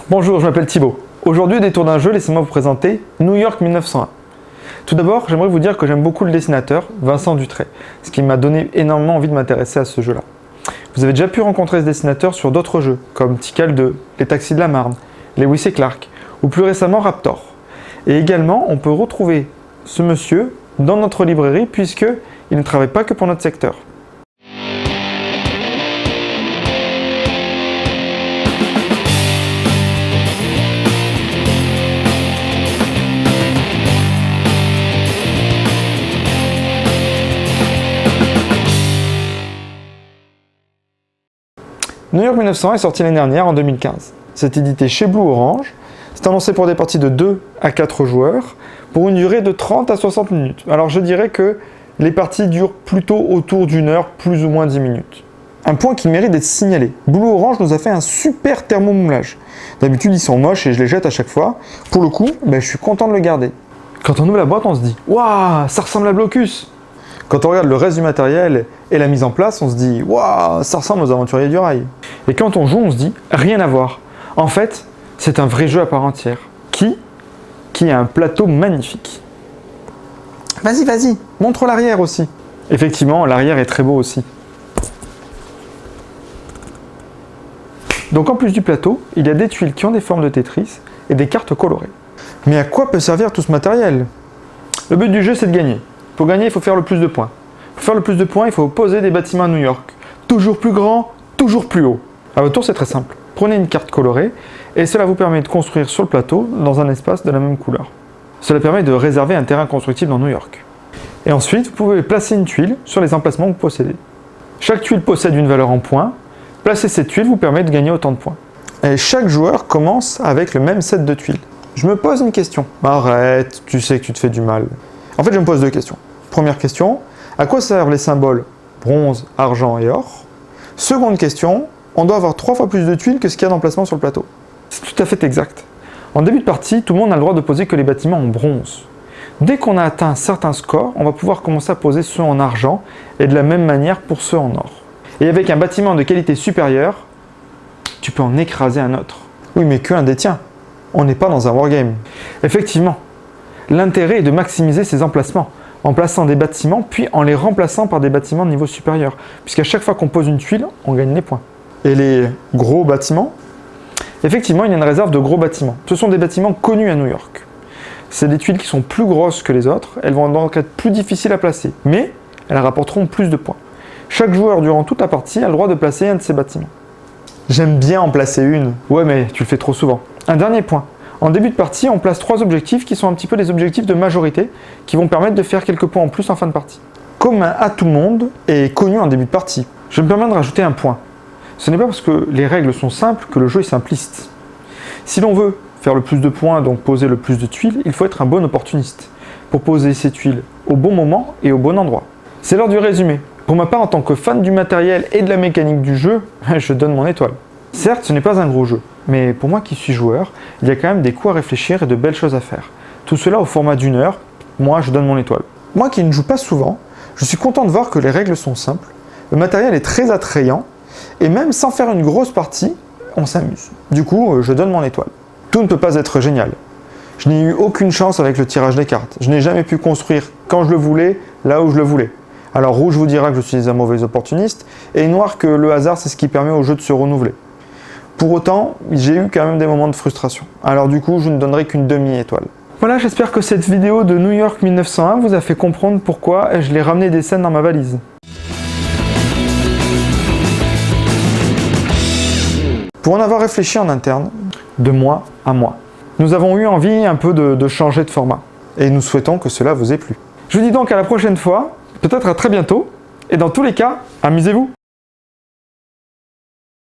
Bonjour, je m'appelle Thibaut. Aujourd'hui, au détour d'un jeu, laissez-moi vous présenter New York 1901. Tout d'abord, j'aimerais vous dire que j'aime beaucoup le dessinateur, Vincent Dutrait, ce qui m'a donné énormément envie de m'intéresser à ce jeu-là. Vous avez déjà pu rencontrer ce dessinateur sur d'autres jeux, comme Tikal 2, Les Taxis de la Marne, Lewis et Clark, ou plus récemment Raptor. Et également, on peut retrouver ce monsieur dans notre librairie, puisqu'il ne travaille pas que pour notre secteur. New York 1901 est sorti l'année dernière, en 2015. C'est édité chez Blue Orange. C'est annoncé pour des parties de 2 à 4 joueurs, pour une durée de 30 à 60 minutes. Alors je dirais que les parties durent plutôt autour d'une heure, plus ou moins 10 minutes. Un point qui mérite d'être signalé. Blue Orange nous a fait un super thermomoulage. D'habitude ils sont moches et je les jette à chaque fois. Pour le coup, je suis content de le garder. Quand on ouvre la boîte, on se dit « Waouh, ça ressemble à Blocus !» Quand on regarde le reste du matériel et la mise en place, on se dit « Waouh, ça ressemble aux Aventuriers du Rail !» Et quand on joue, on se dit « Rien à voir !» En fait, c'est un vrai jeu à part entière. Qui a un plateau magnifique. Vas-y, montre l'arrière aussi. Effectivement, l'arrière est très beau aussi. Donc en plus du plateau, il y a des tuiles qui ont des formes de Tetris et des cartes colorées. Mais à quoi peut servir tout ce matériel? Le but du jeu, c'est de gagner. Pour gagner, il faut faire le plus de points. Pour faire le plus de points, il faut poser des bâtiments à New York. Toujours plus grand, toujours plus haut. À votre tour, c'est très simple. Prenez une carte colorée et cela vous permet de construire sur le plateau dans un espace de la même couleur. Cela permet de réserver un terrain constructible dans New York. Et ensuite, vous pouvez placer une tuile sur les emplacements que vous possédez. Chaque tuile possède une valeur en points. Placer cette tuile vous permet de gagner autant de points. Et chaque joueur commence avec le même set de tuiles. Je me pose une question. Arrête, tu sais que tu te fais du mal. En fait, je me pose deux questions. Première question, à quoi servent les symboles bronze, argent et or? Seconde question, on doit avoir 3 fois plus de tuiles que ce qu'il y a d'emplacement sur le plateau. C'est tout à fait exact. En début de partie, tout le monde a le droit de poser que les bâtiments en bronze. Dès qu'on a atteint un certain score, on va pouvoir commencer à poser ceux en argent et de la même manière pour ceux en or. Et avec un bâtiment de qualité supérieure, tu peux en écraser un autre. Oui, mais qu'un des tiens. On n'est pas dans un wargame. Effectivement, l'intérêt est de maximiser ces emplacements, en plaçant des bâtiments, puis en les remplaçant par des bâtiments de niveau supérieur, puisqu'à chaque fois qu'on pose une tuile, on gagne des points. Et les gros bâtiments? Effectivement, il y a une réserve de gros bâtiments. Ce sont des bâtiments connus à New York. C'est des tuiles qui sont plus grosses que les autres, elles vont donc être plus difficiles à placer, mais elles rapporteront plus de points. Chaque joueur, durant toute la partie, a le droit de placer un de ces bâtiments. J'aime bien en placer une. Ouais, mais tu le fais trop souvent. Un dernier point. En début de partie, on place 3 objectifs qui sont un petit peu des objectifs de majorité, qui vont permettre de faire quelques points en plus en fin de partie. Commun à tout le monde et connu en début de partie. Je me permets de rajouter un point. Ce n'est pas parce que les règles sont simples que le jeu est simpliste. Si l'on veut faire le plus de points, donc poser le plus de tuiles, il faut être un bon opportuniste, pour poser ces tuiles au bon moment et au bon endroit. C'est l'heure du résumé. Pour ma part, en tant que fan du matériel et de la mécanique du jeu, je donne mon étoile. Certes, ce n'est pas un gros jeu, mais pour moi qui suis joueur, il y a quand même des coups à réfléchir et de belles choses à faire. Tout cela au format d'1 heure, moi je donne mon étoile. Moi qui ne joue pas souvent, je suis content de voir que les règles sont simples, le matériel est très attrayant, et même sans faire une grosse partie, on s'amuse. Du coup, je donne mon étoile. Tout ne peut pas être génial. Je n'ai eu aucune chance avec le tirage des cartes. Je n'ai jamais pu construire quand je le voulais, là où je le voulais. Alors rouge vous dira que je suis un mauvais opportuniste, et noir que le hasard c'est ce qui permet au jeu de se renouveler. Pour autant, j'ai eu quand même des moments de frustration. Alors du coup, je ne donnerai qu'une demi-étoile. Voilà, j'espère que cette vidéo de New York 1901 vous a fait comprendre pourquoi je l'ai ramené des scènes dans ma valise. Pour en avoir réfléchi en interne, de mois à mois, nous avons eu envie un peu de changer de format. Et nous souhaitons que cela vous ait plu. Je vous dis donc à la prochaine fois, peut-être à très bientôt, et dans tous les cas, amusez-vous!